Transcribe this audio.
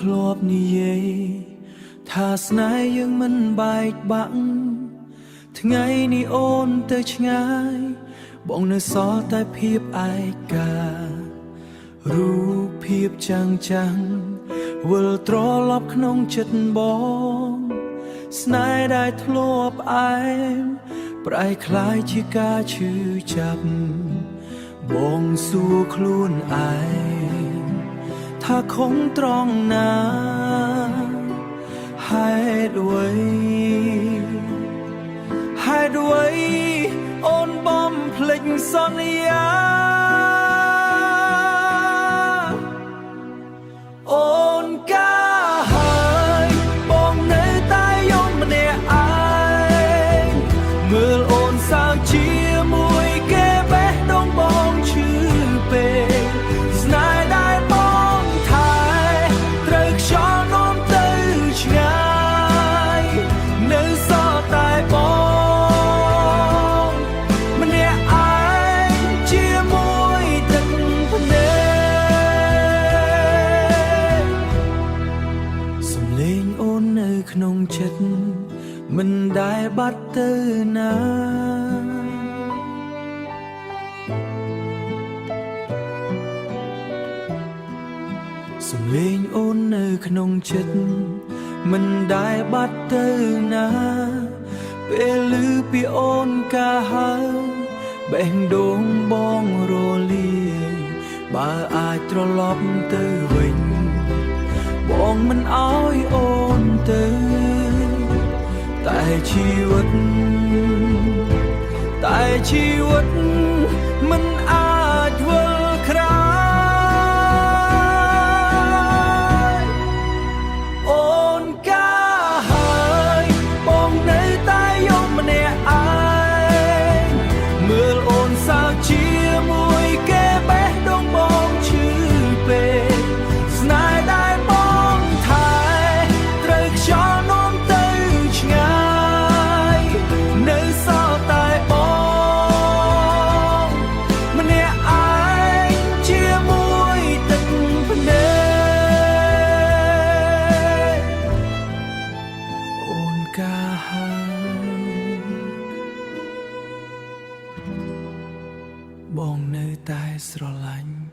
ធ្លាប់និយាយថាស្នេហ៍យើងមិនបែកបាក់ថ្ងៃនេះអូនទៅឆ្ងាយបងនៅសល់តែភាពឯការូបភាពចាំងវិលត្រឡប់ក្នុងចិត្តបងស្នេហ៍ដែលធ្លាប់អែមប្រែคล้ายជាការឈឺចាប់បងសួរខ្លួនឯងថាคงត្រង់ណាហេតុអ្វីអូនបំភ្លេចសន្យាអូនកាហើយបងនៅតែយំម្នាក់ឯងមើលអូនសើចជាមួយគេបេះដូងបងឈឺពេកស្នេហ៍ដែលបងថែត្រូវខ្យល់នាំទៅឆ្ងាយនៅសល់តែបងម្នាក់ឯងជាមួយទឹកភ្នែកសំឡេងអូននៅក្នុងចិត្តមិនដែលបាត់ទៅណាសំឡេងអូននៅក្នុងចិត្តមិនដែលបាត់ទៅណាពេលឮពីអូនកាហើបេះដូងបងរលាយបើអាចត្រឡប់ទៅវិញបងមិនអោយអូនទៅតែជីវិតមិនអាចវិលក្រោយអូនកាហើយបងនៅតែយំម្នាក់ឯងមើលអូនសើចជាមួយគេបេះដូងបងឈឺពេកស្នេហ៍ដែលបងថែត្រូវខ្យល់នាំទៅឆ្ងាយនៅសល់តែបងម្នាក់ឯងជាមួយទឹកភ្នែកអូនកាហើយបងនៅតែស្រឡាញ់